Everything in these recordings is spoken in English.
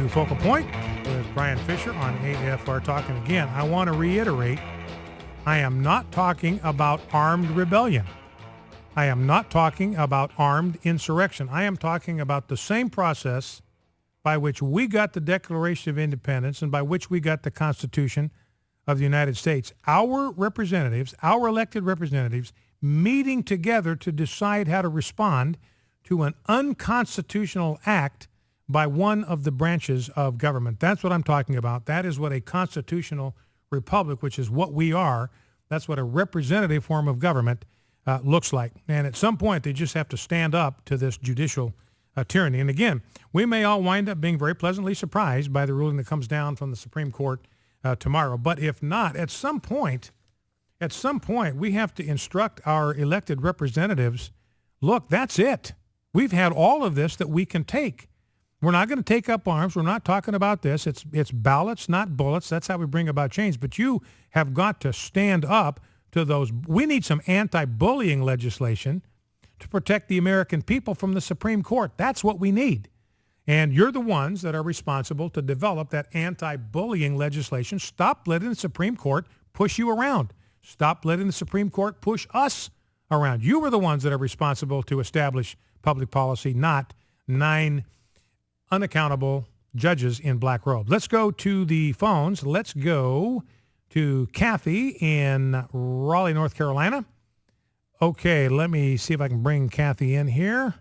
to Focal Point with Brian Fisher on AFR Talking. Again, I want to reiterate, I am not talking about armed rebellion. I am not talking about armed insurrection. I am talking about the same process by which we got the Declaration of Independence and by which we got the Constitution of the United States. Our representatives, our elected representatives, meeting together to decide how to respond to an unconstitutional act by one of the branches of government. That's what I'm talking about. That is what a constitutional republic, which is what we are, that's what a representative form of government looks like. And at some point, they just have to stand up to this judicial tyranny. And again, we may all wind up being very pleasantly surprised by the ruling that comes down from the Supreme Court tomorrow. But if not, at some point, we have to instruct our elected representatives, look, that's it. We've had all of this that we can take. We're not going to take up arms. We're not talking about this. It's ballots, not bullets. That's how we bring about change. But you have got to stand up to those. We need some anti-bullying legislation to protect the American people from the Supreme Court. That's what we need. And you're the ones that are responsible to develop that anti-bullying legislation. Stop letting the Supreme Court push you around. Stop letting the Supreme Court push us around. You were the ones that are responsible to establish public policy, not 9 unaccountable judges in black robes. Let's go to the phones. Let's go to Kathy in Raleigh, North Carolina. Okay, let me see if I can bring Kathy in here.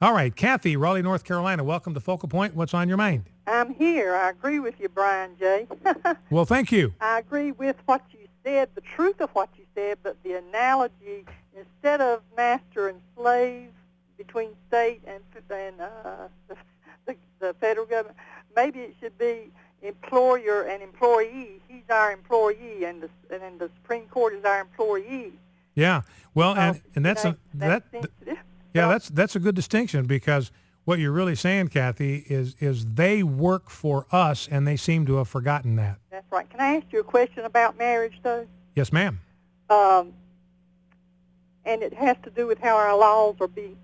All right, Kathy, Raleigh, North Carolina. Welcome to Focal Point. What's on your mind? I'm here. I agree with you, Brian J. Well, thank you. I agree with what you said, the truth of what you said, but the analogy, instead of master and slave between state and the federal government, maybe it should be employer and employee. He's our employee, and the Supreme Court is our employee. Yeah. Well, So, and that's that's a good distinction, because what you're really saying, Kathy, is they work for us, and they seem to have forgotten that. That's right. Can I ask you a question about marriage, though? Yes, ma'am. And it has to do with how our laws are being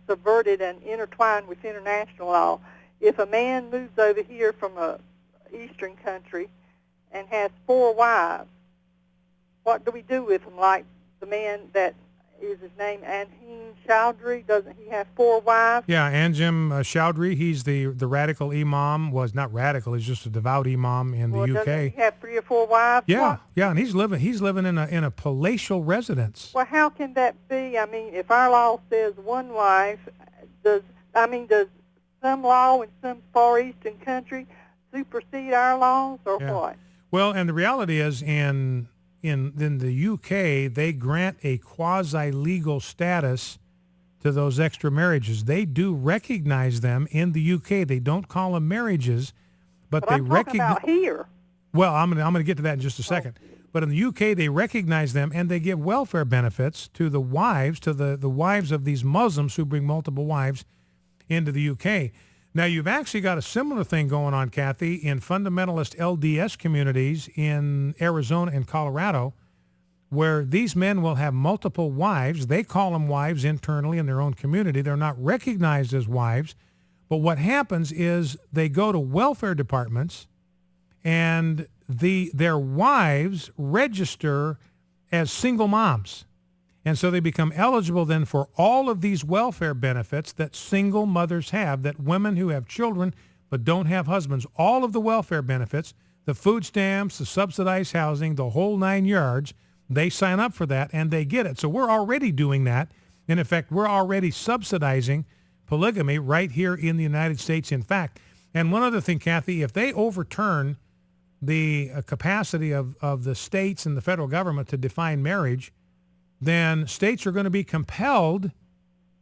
subverted and intertwined with international law. If a man moves over here from a eastern country and has 4 wives, what do we do with them? Like the man that is his name Anhim Chowdhury, doesn't he have 4 wives? Yeah, Anjem Chowdhury, he's the radical imam. Was not radical, he's just a devout imam in the UK. Doesn't he have 3 or 4 wives? Yeah, yeah, and he's living in a palatial residence. Well, how can that be? I mean, if our law says 1 wife, does some law in some Far Eastern country supersede our laws, or what? Well, and the reality is in the UK, they grant a quasi-legal status to those extra marriages. They do recognize them in the UK. They don't call them marriages, but they recognize. About here. Well, I'm going to get to that in just a second. But in the UK, they recognize them, and they give welfare benefits to the wives, to the wives of these Muslims who bring multiple wives into the UK. Now, you've actually got a similar thing going on, Kathy, in fundamentalist LDS communities in Arizona and Colorado, where these men will have multiple wives. They call them wives internally in their own community. They're not recognized as wives. But what happens is they go to welfare departments, and their wives register as single moms. And so they become eligible then for all of these welfare benefits that single mothers have, that women who have children but don't have husbands, all of the welfare benefits, the food stamps, the subsidized housing, the whole 9 yards, they sign up for that and they get it. So we're already doing that. And in fact, we're already subsidizing polygamy right here in the United States, in fact. And one other thing, Kathy, if they overturn the capacity of the states and the federal government to define marriage, then states are going to be compelled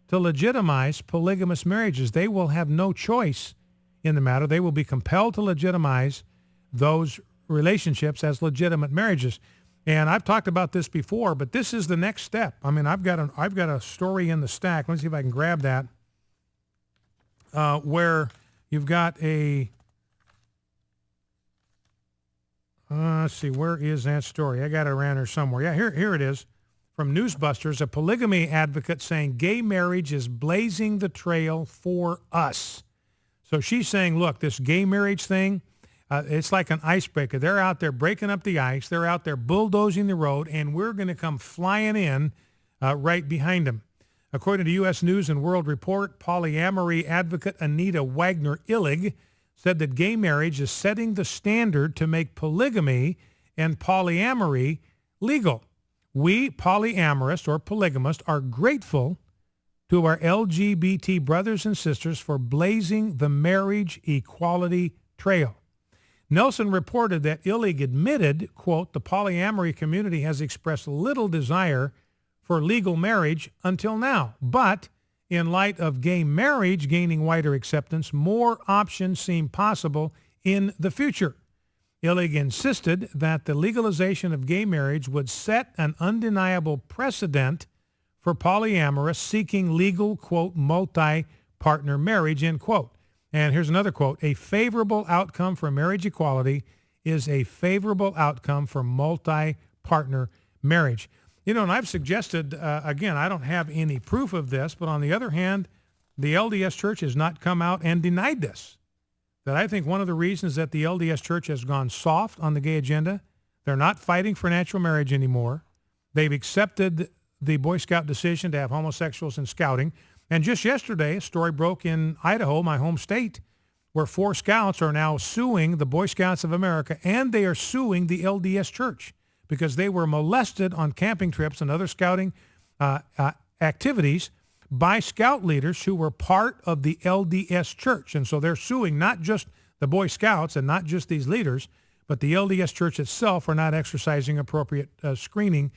to legitimize polygamous marriages. They will have no choice in the matter. They will be compelled to legitimize those relationships as legitimate marriages. And I've talked about this before, but this is the next step. I mean, I've got a story in the stack. Let me see if I can grab that, where you've got a let's see, where is that story? I got it around here somewhere. Yeah, here it is. from Newsbusters, a polygamy advocate saying gay marriage is blazing the trail for us. So she's saying, look, this gay marriage thing, it's like an icebreaker. They're out there breaking up the ice. They're out there bulldozing the road, and we're going to come flying in right behind them. According to U.S. News and World Report, polyamory advocate Anita Wagner-Illig said that gay marriage is setting the standard to make polygamy and polyamory legal. We, polyamorists or polygamists, are grateful to our LGBT brothers and sisters for blazing the marriage equality trail. Nelson reported that Illig admitted, quote, the polyamory community has expressed little desire for legal marriage until now. But in light of gay marriage gaining wider acceptance, more options seem possible in the future. Illig insisted that the legalization of gay marriage would set an undeniable precedent for polyamorous seeking legal, quote, multi-partner marriage, end quote. And here's another quote, a favorable outcome for marriage equality is a favorable outcome for multi-partner marriage. You know, and I've suggested, again, I don't have any proof of this, but on the other hand, the LDS Church has not come out and denied this. That I think one of the reasons that the LDS Church has gone soft on the gay agenda, they're not fighting for natural marriage anymore. They've accepted the Boy Scout decision to have homosexuals in scouting. And just yesterday, a story broke in Idaho, my home state, where 4 scouts are now suing the Boy Scouts of America, and they are suing the LDS Church because they were molested on camping trips and other scouting activities by scout leaders who were part of the LDS Church. And so they're suing not just the Boy Scouts and not just these leaders, but the LDS Church itself for not exercising appropriate screening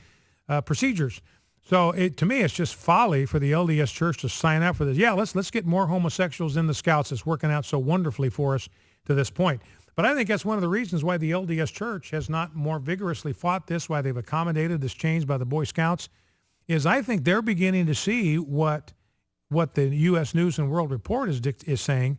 procedures. So to me, it's just folly for the LDS Church to sign up for this. Yeah, let's get more homosexuals in the Scouts. It's working out so wonderfully for us to this point. But I think that's one of the reasons why the LDS Church has not more vigorously fought this, why they've accommodated this change by the Boy Scouts, is I think they're beginning to see what the U.S. News and World Report is saying,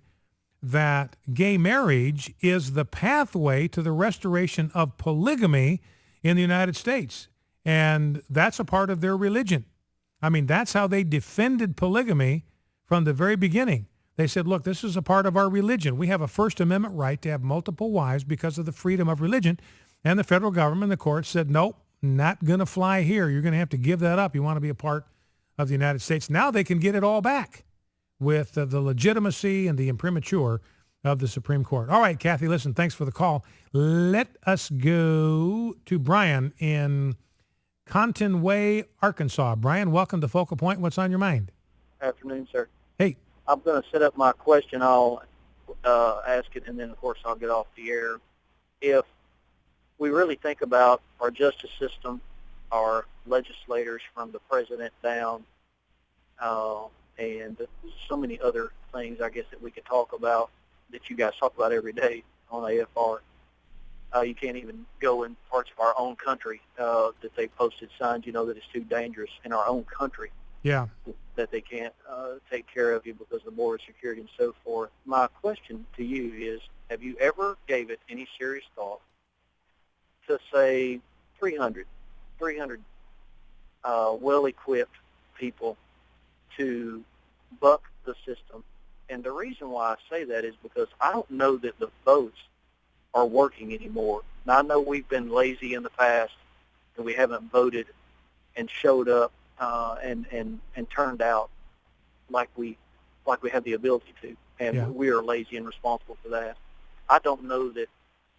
that gay marriage is the pathway to the restoration of polygamy in the United States. And that's a part of their religion. I mean, that's how they defended polygamy from the very beginning. They said, look, this is a part of our religion. We have a First Amendment right to have multiple wives because of the freedom of religion. And the federal government, the courts said, nope, not going to fly here. You're going to have to give that up. You want to be a part of the United States. Now they can get it all back with the legitimacy and the imprimatur of the Supreme Court. All right, Kathy, listen, thanks for the call. Let us go to Brian in Conton Way, Arkansas. Brian, welcome to Focal Point. What's on your mind? Afternoon, sir. Hey. I'm going to set up my question. I'll ask it, and then, of course, I'll get off the air. If we really think about our justice system, our legislators from the president down, and so many other things, I guess, that we could talk about that you guys talk about every day on AFR. You can't even go in parts of our own country that they posted signs, that it's too dangerous in our own country. Yeah. That they can't take care of you because of the border security and so forth. My question to you is, have you ever gave it any serious thought to say 300 well-equipped people to buck the system? And the reason why I say that is because I don't know that the votes are working anymore. Now, I know we've been lazy in the past and we haven't voted and showed up and turned out like we have the ability to, and we are lazy and responsible for that. I don't know that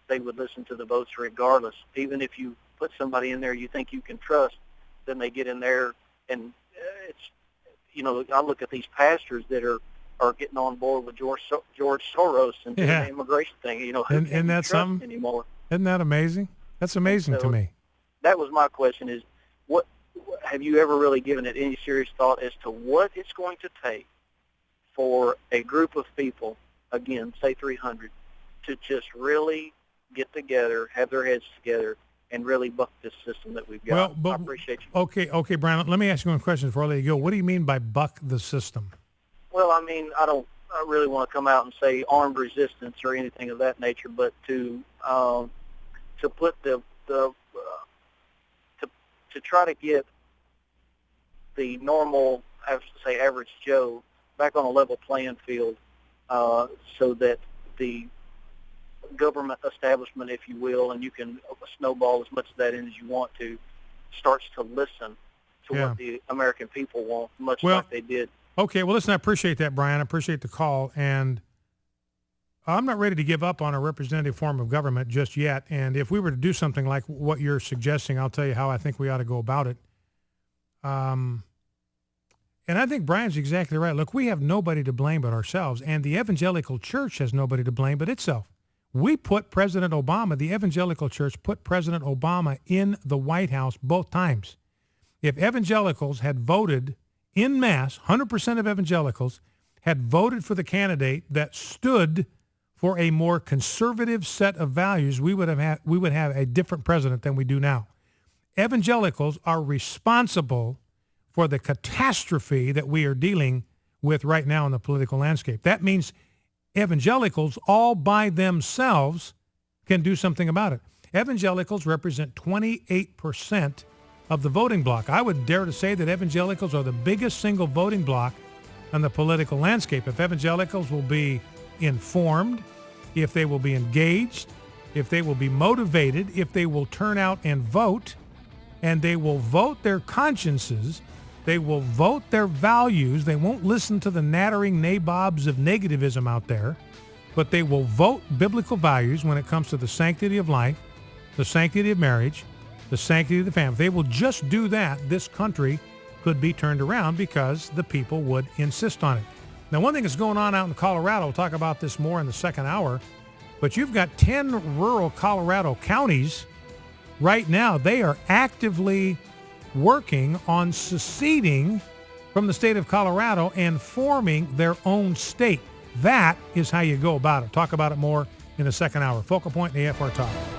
they would listen to the votes regardless. Even if you put somebody in there you think you can trust, then they get in there and I look at these pastors that are getting on board with George Soros and the immigration thing. Who isn't that trust something anymore? Isn't that amazing? That's amazing to me. That was my question: is what have you ever really given it any serious thought as to what it's going to take for a group of people, again, say 300, to just really get together, have their heads together, and really buck this system that we've got? Well, but, I appreciate you. Okay, Brian, let me ask you one question before I let you go. What do you mean by buck the system? Well, I mean, I really want to come out and say armed resistance or anything of that nature, but to put to try to get the normal, I have to say, average Joe back on a level playing field, so that the government establishment, if you will, and you can snowball as much of that in as you want to, starts to listen to what the American people want, much like they did. Okay, well, listen, I appreciate that, Brian. I appreciate the call, and I'm not ready to give up on a representative form of government just yet, and if we were to do something like what you're suggesting, I'll tell you how I think we ought to go about it. And I think Brian's exactly right. Look, we have nobody to blame but ourselves, and the evangelical church has nobody to blame but itself. We put President Obama, the evangelical church put President Obama in the White House both times. If evangelicals had voted en masse, 100% of evangelicals had voted for the candidate that stood for a more conservative set of values, we would have a different president than we do now. Evangelicals are responsible for the catastrophe that we are dealing with right now in the political landscape. That means evangelicals all by themselves can do something about it. Evangelicals represent 28% of the voting bloc. I would dare to say that evangelicals are the biggest single voting bloc on the political landscape. If evangelicals will be informed, if they will be engaged, if they will be motivated, if they will turn out and vote, and they will vote their consciences, they will vote their values. They won't listen to the nattering nabobs of negativism out there, but they will vote biblical values when it comes to the sanctity of life, the sanctity of marriage, the sanctity of the family. If they will just do that, this country could be turned around because the people would insist on it. Now, one thing that's going on out in Colorado, we'll talk about this more in the second hour, but you've got 10 rural Colorado counties right now. They are actively working on seceding from the state of Colorado and forming their own state. That is how you go about it. Talk about it more in the second hour. Focal Point in AFR Talk.